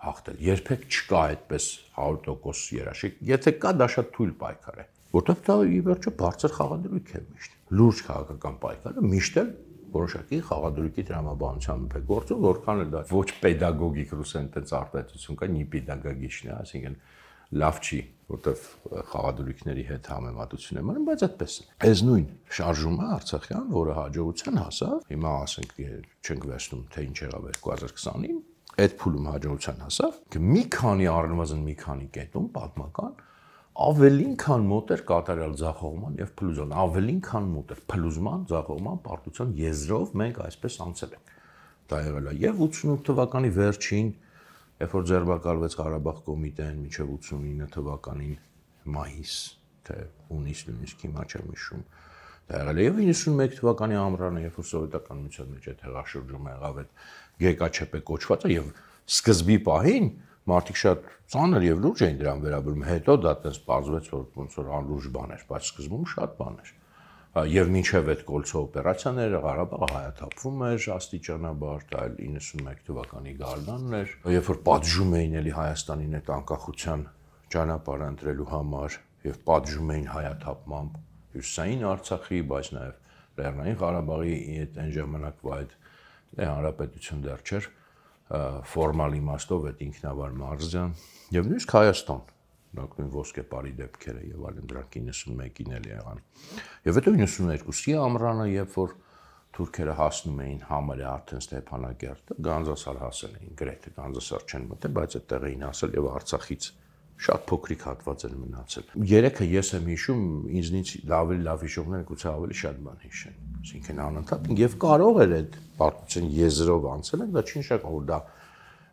հաղթել։ Երբեք չկա այդպես 100% երաշխիք, եթե կա, դա շատ թույլ պայքար է, որտեղ դա ի վերջո բարձր խաղադրույք է միշտ։ Լուրջ քաղաքական պայքարը միշտ էլ որոշակի խաղադրույքի տրամաբանությամբ է գործում, որքան էլ դա ոչ պեդագոգիկ ռուսեն տենց արտահայտություն կա, նի պեդագոգիչն է, այսինքն լավ չի, որտեղ խաղադրույքների հետ համեմատություն է մնում, բայց այդպես է։ Այս նույն շարժումը Արցախյան, որը հաջողության հասավ, հիմա ասենք չենք վերցնում, թե ինչ եղավ 2020-ին, այդ փուլում հաջողության հասավ, մի քանի առնվազն մի քանի կետում պատմական ավելին քան մոտ էր կատարյալ ձախողման եւ փլուզման, ավելին քան մոտ էր փլուզման, ձախողման, պարտության եզրով մենք այսպես անցել ենք։ դա եղել է եւ 88 թվականի վերջին, երբ որ ձեռբակալվեց Ղարաբաղ կոմիտեն, մինչեւ 89 թվականին մայիս, թե հունիս նույնիսկ հիմա չեմ հիշում, դա եղել է եւ 91 թվականի ամռանը, երբ որ սովետական միության մեջ այդ հեղաշրջումը եղավ, այդ GKÇՊ կոչվածը եւ սկզբի պահին մարդիկ շատ ծանր եւ լուրջ էին դրան վերաբերում, հետո դա այդպես պարզվեց, որ ոնց որ անլուրջ բան էր, բայց սկզբում շատ բան էր։ Եվ մինչև այդ կոլցո օպերացիաները Ղարաբաղը հայաթափվում էր աստիճանաբար, դա 91 թվականի գարնանն էր, երբ որ պատժում էին էլի Հայաստանին այդ անկախության ճանապարհ ընտրելու համար եւ պատժում էին հայաթափմամբ հյուսիսային Արցախի, բայց նաեւ Լեռնային Ղարաբաղի այդ այն ժամանակվա այդ հանրապետություն դեռ չէր ֆորմալ իմաստով այդ ինքնավար մարզյան եւ նույնիսկ Հայաստան նույն ոսկե բարի դեպքերը եւ այլն դրանք 91-ին էլ եղան եւ հետո 92-ի ամռանը երբ որ թուրքերը հասնում էին համարյա արդեն Ստեփանակերտը Գանձասար հասել էին գրեթե Գանձասար չեն մտել բայց այդտեղ էին հասել եւ Արցախից շատ փոքրիկ հատված են մնացել երեքը ես եմ հիշում ինձնից լավ հիշողները գուցե ավելի շատ բան հիշեն այսինքն անընդհատ եւ կարող էր այդ պատմության եզրով անցել դա չի նշանակում որ դա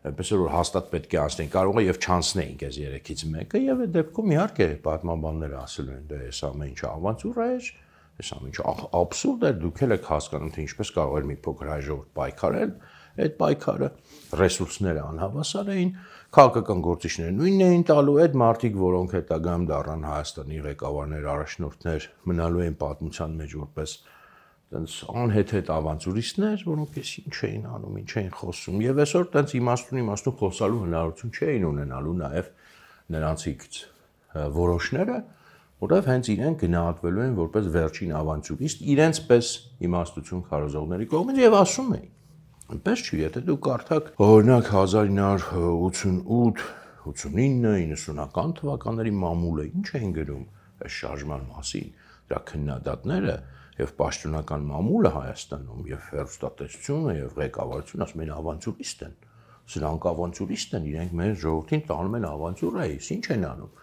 այնպես որ հաստատ պետք է անցնեին կարող է եւ չանցնեինք այս երեքից մեկը եւ այդ դեպքում իհարկե պատմաբանները ասել են դա այս ամեն ինչը ավանտյուրա էր այս ամեն ինչը աբսուրդ էր դուք եք հասկանում թե ինչպես կարող էր մի փոքր հայ ժողովուրդ պայքարել այդ պայքարը ռեսուրսները անհավասար էին քաղաքական գործիչները նույնն էին տալու այդ մարդիկ որոնք հետագայում դառան Հայաստանի ղեկավարներ առաջնորդներ մնալու են պատմության մեջ որպես տենց անհեթեթ ավանտյուրիստներ, որոնք էս ինչ էին անում, ինչ էին խոսում, եւ այսօր տենց իմաստուն խոսալու հնարավորություն չէին ունենալու նաեւ նրանցից որոշները, որովհետեւ հենց իրենք գնահատվելու են որպես վերջին ավանտյուրիստ, իրենց պես իմաստություն քարոզողների կողմից եւ ասում էին։ Այնպես չի, եթե դուք կարդաք օրինակ 1988, 89, 90-ական թվականների մամուլը ինչ էին գրում այս շարժման մասին, դրա քննադատները եւ պաշտոնական մամուլը Հայաստանում եւ հերոստատեսությունը եւ ղեկավարությունը ասում են ավանտյուրիստ են։ Սրանք ավանտյուրիստ են, իրենք մեր ժողովրդին տանում են ավանտյուրայից, ինչ են անում։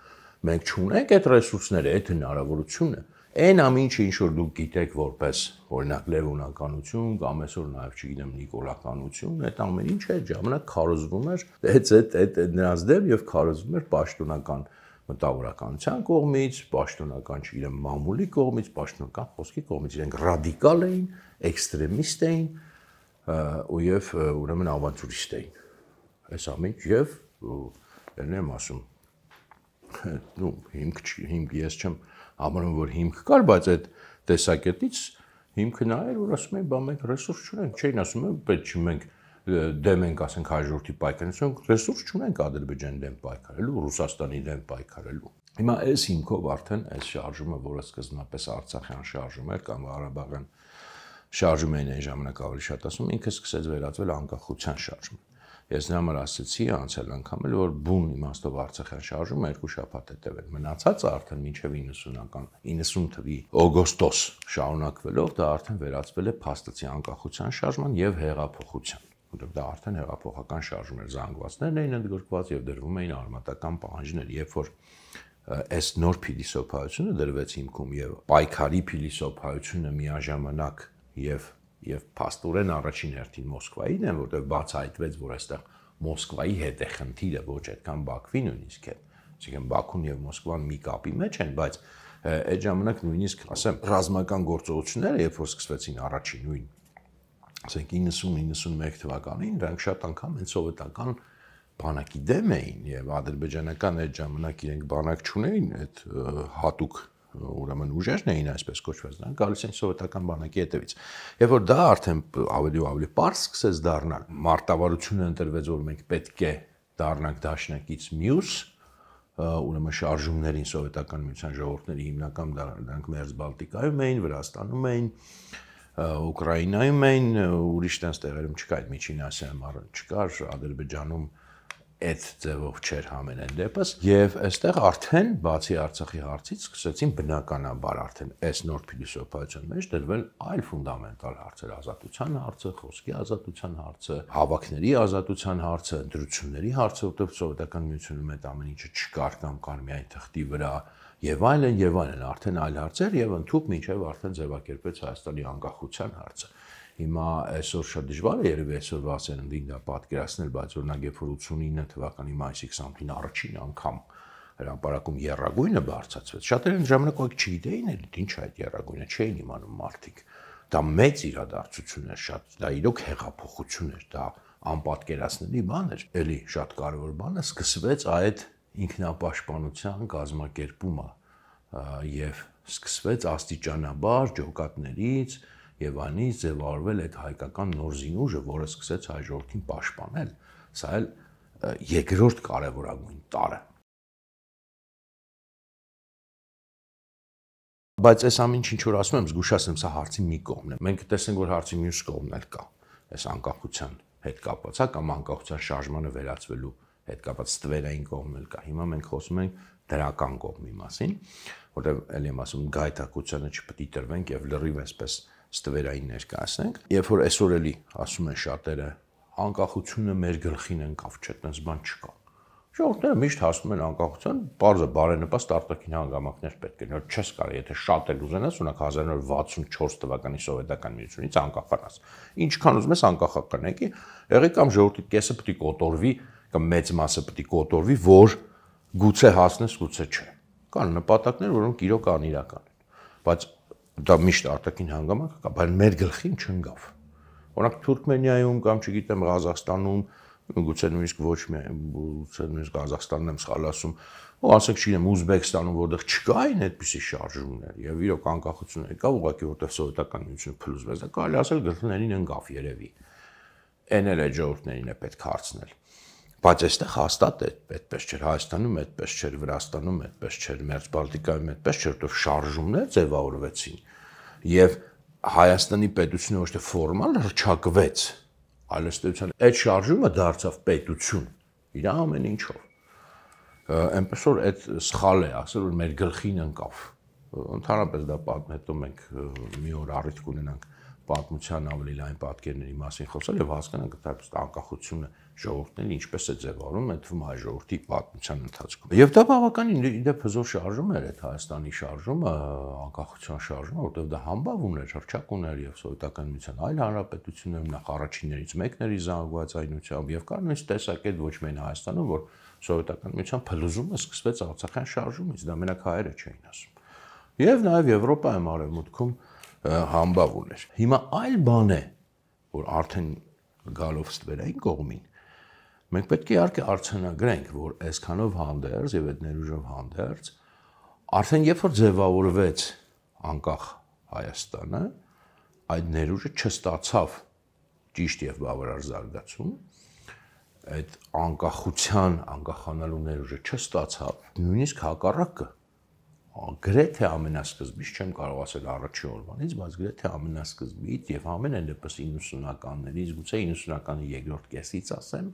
Մենք չունենք այդ ռեսուրսները, այդ հնարավորությունը։ Այն ամինչը ինչ որ դուք գիտեք որպես օրինակ լևոնականություն կամ այսօր նաեւ չգիտեմ նիկոլականություն, այդ ամեն ինչը այդ ժամանակ քարոզվում էր այդ նրանց դեմ եւ քարոզվում էր պաշտոնական մտավորականության կողմից, պաշտոնական, չգիտեմ, մամուլի կողմից, պաշտոնական խոսքի կողմից, իրենք ռադիկալ էին, էքստրեմիստ էին, եւ ուրեմն ավանտյուրիստ էին։ Այս ամեն եւ ելնեմ ասում, հիմք ես չեմ համարում, որ հիմք կար, բայց այդ տեսակետից հիմքը նա էր, որ ասում են, բա մենք ռեսուրս չունենք, չէին ասում, պետք չի մենք դեմ ենք ասենք հաջորդի պայքարություն, ռեսուրս չունենք Ադրբեջանի դեմ պայքարելու, Ռուսաստանի դեմ պայքարելու։ Հիմա այս հիմքով արդեն այս շարժումը, որը սկզբնապես Արցախյան շարժում էր կամ Ղարաբաղյան շարժում էին այն ժամանակ ավելի շատ ասում, ինքը սկսեց վերածվել անկախության շարժման։ Ես նրա համար ասացի անցյալ անգամ էլ, որ բուն իմաստով Արցախյան շարժումը 2 շաբաթ հետև էր մնացածը արդեն մինչև 90-ական 90 թվականի օգոստոս շարունակվելով դա արդեն վերածվել է փաստացի անկախության շարժման եւ հեղափոխության։ Դա արդեն հեղափոխական շարժում էր, զանգվածներն էին ընդգրկված եւ դրվում էին արմատական պահանջներ, երբ որ այս նոր փիլիսոփայությունը դրվեց հիմքում եւ պայքարի փիլիսոփայությունը միաժամանակ եւ փաստորեն առաջին հերթին Մոսկվային են, որտեղ բացահայտվեց, որ այստեղ Մոսկվայի հետ է խնդիրը, ոչ այդքան Բաքվի նույնիսկ է։ Այսինքն Բաքուն եւ Մոսկվան մի կապի մեջ են, բայց այդ ժամանակ նույնիսկ ասեմ ռազմական գործողությունները, երբ որ սկսվեցին առաջին նույն ասենք 90-91 թվականին դրանք շատ անգամ հենց սովետական բանակի դեմ էին եւ ադրբեջանական այդ ժամանակ իրենք բանակ չունեին այդ հատուկ ուրեմն ուժերն էին այսպես կոչված նրանք գալիս են սովետական բանակի հետևից եւ որ դա արդեն ավելի ու ավելի པարզ սկսեց դառնալ մարտավարությունը ընտրվեց որ մենք պետք է դառնանք դաշնակից մյուս ուրեմն շարժումներին սովետական միության ժողովուրդների հիմնական դրանք Մերձբալտիկայում էին Վրաստանում էին Ուկրաինայում էին ուրիշ տենց տեղերում չկա այդ Միջին Ասիայում չկար Ադրբեջանում այդ ձևով չէր համենայն դեպս եւ այստեղ արդեն բացի Արցախի հարցից սկսեցին բնականաբար արդեն այս նոր փիլիսոփայության մեջ դրվել այլ ֆունդամենտալ հարցեր ազատության հարցը, խոսքի ազատության հարցը, հավաքների ազատության հարցը, ընտրությունների հարցը, որտեղ սովետական միությունում այդ ամեն ինչը չկար կամ կար միայն թղթի վրա եւ այլն արդեն այլ հարցեր եւ ընդհանուր մինչեւ արդեն ձևակերպեց Հայաստանի անկախության հարցը։ Հիմա այսօր շատ դժվար է երևի այսօրվա սերնդին դա պատկերացնել, բայց օրինակ երբ որ 89 թվականի մայիսի 29-ին առաջին անգամ հրապարակում եռագույնը բարձրացվեց, շատերը այն ժամանակ ոք չգիտեին էլ ինչ է այդ եռագույնը, չէին իմանում մարդիկ։ Դա մեծ իրադարձություն էր, շատ դա իրոք հեղափոխություն էր, դա անպատկերացնելի բան էր։ Էլի շատ կարևոր բանը սկսվեց այդ ինքնապաշտպանության կազմակերպումը եւ սկսվեց աստիճանաբար ջոկատներից եւ անից ձևավորվել այդ հայկական նոր զինուժը, որը սկսեց հայ ժողովրդին պաշտպանել։ Սա էլ երկրորդ կարևորագույն տարը։ Բայց այս ամեն ինչ որ ասում եմ, զգուշացնեմ, սա հարցի մի կողմն է։ Մենք տեսնենք, որ հարցի մյուս կողմն էլ կա։ Այս անկախության հետ կապված, կամ անկախության շարժմանը վերածվելու հետ կապված ստվերային կողմն էլ կա։ Հիմա մենք խոսում ենք դրական կողմի մասին, որտեղ ելի եմ ասում գայթակղությանը չպետք է տրվենք եւ լրիվ այսպես ստվերային ներկայացնենք։ Երբ որ այսօր էլի ասում են շատերը, անկախությունը մեր գլխին ընկավ, չէ՞, այդպես բան չկա։ Ժողովուրդները միշտ հասնում են անկախության, բարձր բարենպաստ արտաքին հանգամանքներ պետք է։ Չես կարող, եթե շատ էլ ուզենաս, ունակ 1964 թվականի սովետական միությունից անկախանաս։ Ինչքան ուզում ես անկախականեկի, եղի կամ ժողովրդի կեսը պետք է կոտորվի, կամ մեծ մասը պետք է կոտորվի, որ գուցե հասնես, գուցե չէ։ Կան նպատակներ, որոնք իրոք անիրական են։ Բայց դա միշտ արտաքին հանգամանք կա, բայց մեր գլխին չընկավ։ Օրինակ Թուրքմենիայում կամ չգիտեմ Ղազախստանում, գուցե նույնիսկ ոչ միայն, գուցե նույնիսկ Ղազախստանն եմ սխալ ասում, ու ասենք չգիտեմ Ուզբեկստանում, որտեղ չկային այդպիսի շարժումներ, եւ իրոք անկախություն եկավ, ուղղակի որտեղ սովետական միությունը փլուզվեց, դա կարելի ասել գլխներին ընկավ երևի։ Էն էլ այդ ժողովուրդներին է պետք հարցնել։ Բայց այստեղ հաստատ այդպես չէր, Հայաստանում այդպես չէր, Վրաստանում այդպես չէր, Մերձբալտիկայում այդպես չէր, որտեղ շարժումներ ձևավորվեցին եւ Հայաստանի պետությունը ոչ թե ֆորմալ հռչակվեց, այլ ըստեյության այդ շարժումը դարձավ պետություն իր ամեն ինչով։ Այնպես որ այդ սխալ է ասել, որ մեր գլխին ընկավ։ Ընդհանրապես դա հետո մենք մի օր առիթ կունենանք պատմության ավելի լայն պատկերների մասին խոսել եւ հասկանանք այդպես անկախությունը ժողովուրդների ինչպես է ձևավորվում այդ հայ ժողովրդի պատմության ընթացքում։ Եվ դա բավականին իդեպ հզոր շարժում էր այդ Հայաստանի շարժումը, անկախության շարժումը, որտեղ դա համբավ ուներ, հռչակ ուներ եւ սովետական միության այլ հանրապետություններում նախ առաջիններից մեկն էր զանգված այնությամբ եւ կար նույնիսկ տեսակետ ոչ միայն Հայաստանում, որ սովետական միության փլուզումը սկսվեց Արցախյան շարժումից, դա մենակ հայերը չէին ասում։ Եվ նաեւ Եվրոպայում արևմուտքում համբավ ուներ։ Հիմա այլ բան է, որ արդեն գալով ստվերային կողմին, մենք պետք է իհարկե արձանագրենք, որ այսքանով հանդերձ եւ այդ ներուժով հանդերձ, արդեն երբ որ ձևավորվեց անկախ Հայաստանը, այդ ներուժը չստացավ ճիշտ եւ բավարար զարգացում, այդ անկախության, անկախանալու ներուժը չստացավ, նույնիսկ հակառակը գրեթե ամենասկզբից, չեմ կարող ասել առաջի օրվանից, բայց գրեթե ամենասկզբից եւ ամենայն դեպս 90-ականներից, գուցե 90-ականի երկրորդ կեսից ասեմ,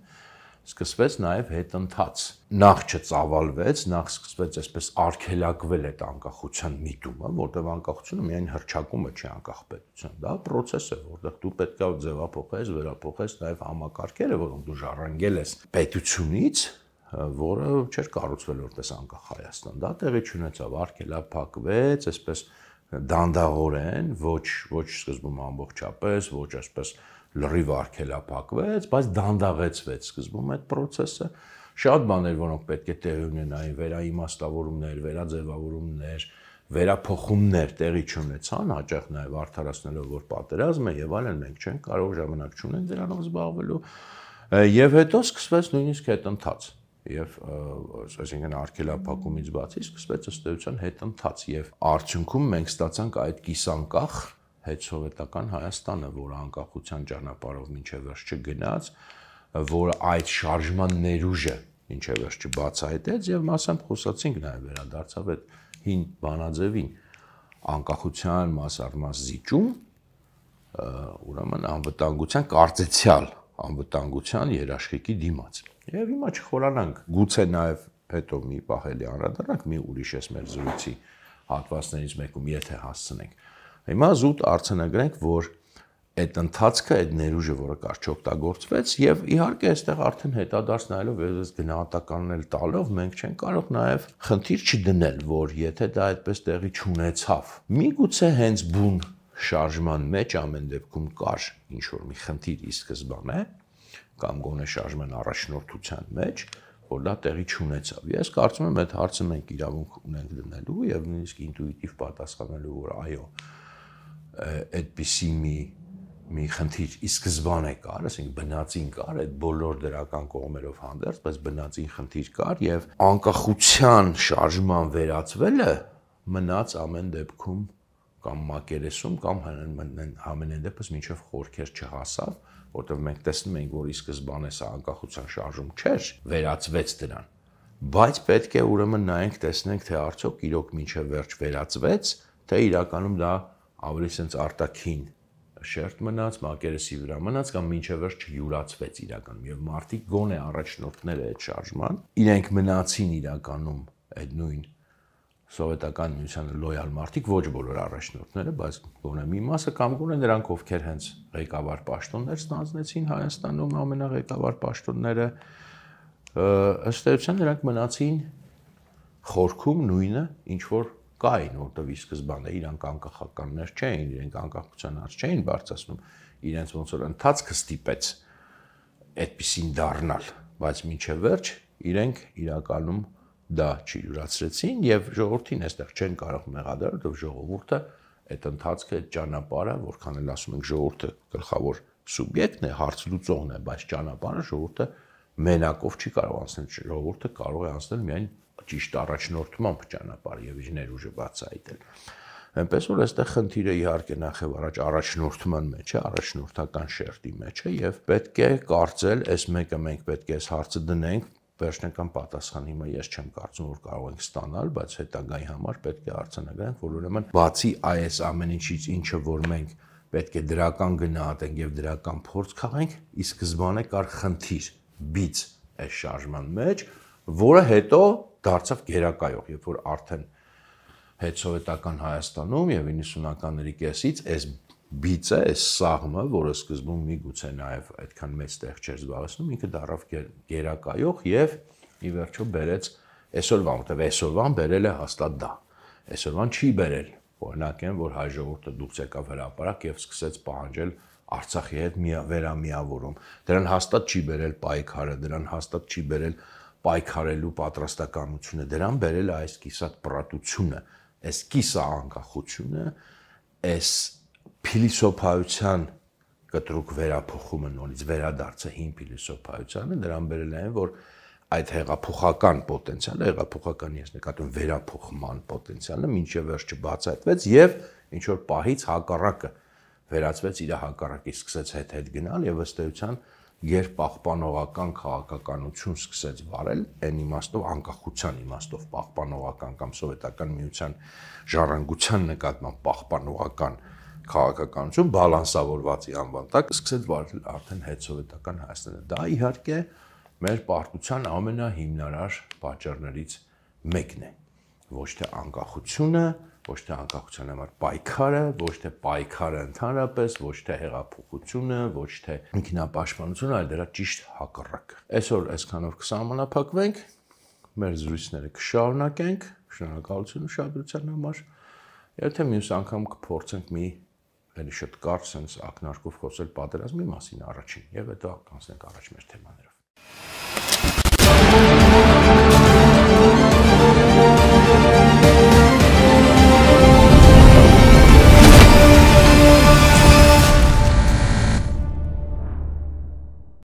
սկսվեց նաեւ հետընթաց։ Նախ չծավալվեց, նախ սկսվեց այսպես արգելակվել այդ անկախության միտումը, որտեղ անկախությունը միայն հռչակումը չի անկախ պետության, դա process է, որտեղ դու պետք է ձևափոխես, վերափոխես նաեւ համակարգերը, որոնք դու ժառանգել ես պետությունից, որը չէր կառուցվել որպես անկախ Հայաստան։ Դա տեղի չունեցավ, արգելափակվեց, այսպես դանդաղորեն, ոչ սկզբում ամբողջապես, ոչ այսպես լրիվ արգելափակվեց, բայց դանդաղեցվեց սկզբում այդ process-ը։ Շատ բաներ, որոնք պետք է տեղի ունենային, վերաիմաստավորումներ, վերաձևավորումներ, վերափոխումներ տեղի չունեցան, հաճախ նաև արդարացնելով, որ պատերազմ է եւ այլն, մենք չենք կարող ժամանակ չունենք դրանով զբաղվելու, եւ հետո սկսվեց նույնիսկ հետընթաց։ Եվ այսինքն արգելափակումից բացի սկսվեց ըստ էության հետընթաց եւ արդյունքում մենք ստացանք այդ կիսանկախ հետսովետական Հայաստանը, որը անկախության ճանապարհով մինչև վերջ չգնաց, որը այդ շարժման ներուժը մինչև վերջ չբացահայտեց եւ մասամբ խոսացինք նաեւ վերադարձավ այդ հին բանաձևին անկախության մաս զիջում, ուրեմն անվտանգության կարծեցյալ անվտանգության երաշխիքի դիմաց։ Եվ հիմա չխորանանք, գուցե նաև հետո մի պահ էլի անդրադառնանք մի ուրիշ էս մեր զրույցի հատվածներից մեկում, եթե հասցնենք։ Հիմա զուտ արձանագրենք, որ այդ ընթացքը, այդ ներուժը, որը կարճ օգտագործվեց, եւ իհարկե այստեղ արդեն հետադարձ նայելով եւ այս գնահատականներ տալով մենք չենք կարող նաեւ խնդիր չդնել, որ եթե դա այդպես տեղի չունեցավ, միգուցե հենց բուն շարժման մեջ ամեն դեպքում կար ինչ-որ մի խնդիր ի սկզբանե, կամ գոնե շարժման առաջնորդության մեջ, որ դա տեղի չունեցավ։ Ես կարծում եմ, այդ հարցը մենք իրավունք ունենք դնելու եւ նույնիսկ ինտուիտիվ պատասխանելու, որ այո, այդպիսի մի խնդիր ի սկզբանե կար, ասենք բնածին կար, այդ բոլոր դրական կողմերով հանդերձ, բայց բնածին խնդիր կար եւ անկախության շարժման վերածվելը մնաց ամեն դեպքում կամ մակերեսում կամ ամենայն դեպս մինչև խորքեր չհասավ, որտեղ մենք տեսնում ենք, որ ի սկզբանե սա անկախության շարժում չէր, վերածվեց դրան, բայց պետք է ուրեմն նայենք, տեսնենք, թե արդյոք իրոք մինչև վերջ վերածվեց, թե իրականում դա ավելի sense արտաքին շերտ մնաց, մակերեսի վրա մնաց կամ մինչև վերջ չյուրացվեց իրականում եւ մարդիկ գոնե առաջնորդները այդ շարժման իրենք մնացին իրականում այդ նույն սովետական միությանը լոյալ մարդիկ, ոչ բոլոր առաջնորդները, բայց գոնե մի մասը կամ գոնե նրանք, ովքեր հենց ղեկավար պաշտոններ ստանձնեցին Հայաստանում ամենաղեկավար պաշտոնները, ըստ էության նրանք մնացին խորքում նույնը, ինչ որ կային, որտեղ ի սկզբանե իրանք անկախականներ չէին, իրենք անկախության հարց չէին բարձրացնում, իրենց ոնց որ ընթացքը ստիպեց այդպեսին դառնալ, բայց մինչև վերջ իրենք իրականում դա չյուրացրեցին եւ ժողովրդին այստեղ չեն կարող մեղադրել, որովհետեւ ժողովուրդը այդ ընթացքը, այդ ճանապարհը, որքան էլ ասում ենք ժողովուրդը գլխավոր սուբյեկտն է, հարց լուծողն է, բայց ճանապարհը ժողովուրդը մենակով չի կարող անցնել, ժողովուրդը կարող է անցնել միայն ճիշտ առաջնորդմամբ ճանապարհ եւ իր ներուժը բացահայտել։ Այնպես որ այստեղ խնդիրը իհարկե նախ եւ առաջ առաջնորդման մեջ է, առաջնորդական շերտի մեջ է եւ պետք է կարծել, այս մեկը մենք պետք է այս հարցը դնենք, վերջնական պատասխան հիմա ես չեմ կարծում, որ կարող ենք ստանալ, բայց հետագայի համար պետք է արձանագրենք, որ ուրեմն բացի այս ամեն ինչից, ինչը որ մենք պետք է դրական գնահատենք եւ դրական փորձ քաղենք, ի սկզբանե կար խնդիր, բիծ այս շարժման մեջ, որը հետո դարձավ գերակայող, երբ որ արդեն հետսովետական Հայաստանում եւ 90-ականների կեսից այս բիծը, այս սաղմը, որը սկզբում միգուցե նաեւ այդքան մեծ տեղ չէր զբաղեցնում, ինքը դառավ գերակայող եւ ի վերջո բերեց այսօրվան, որտեղ այսօրվան բերել է հաստատ դա։ Այսօրվան չի բերել, օրինակ են, որ հայ ժողովուրդը դուրս եկավ հրապարակ եւ սկսեց պահանջել Արցախի հետ վերամիավորում։ Դրան հաստատ չի բերել պայքարը, դրան հաստատ չի բերել պայքարելու պատրաստականությունը, դրան բերել է այս կիսատ պրատությունը, այս կիսա անկախությունը, այս փիլիսոփայության կտրուկ վերափոխումը նորից վերադարձը հին փիլիսոփայությանը, դրան բերել են, որ այդ հեղափոխական պոտենցիալը, հեղափոխական ես նկատում վերափոխման պոտենցիալը մինչև վերջ չբացահայտվեց եւ ինչ որ պահից հակառակը վերածվեց իր հակառակի, սկսեց հետ գնալ եւ ըստ էության գերպահպանողական քաղաքականություն սկսեց վարել, այն իմաստով անկախության իմաստով պահպանողական կամ սովետական միության ժառանգության նկատմամբ պահպանողական քաղաքականություն բալանսավորվածի անվան տակ սկսեց վարել արդեն հետսովետական Հայաստանը։ Դա իհարկե մեր պարտության ամենահիմնարար պատճառներից մեկն է։ Ոչ թե անկախությունը, ոչ թե անկախության համար պայքարը, ոչ թե պայքարը ընդհանրապես, ոչ թե հեղափոխությունը, ոչ թե ինքնապաշտպանությունը, այլ դրա ճիշտ հակառակը։ Այսօր այսքանով կսահմանափակվենք, մեր զրույցները կշարունակենք, շնորհակալություն ուշադրության համար, եւ թե մյուս անգամ կփորձենք մի էլի շատ կարճ sense ակնարկով խոսել պատերազմի մասին առաջին, եւ հետո կանցնենք առաջ մեր թեմաներով։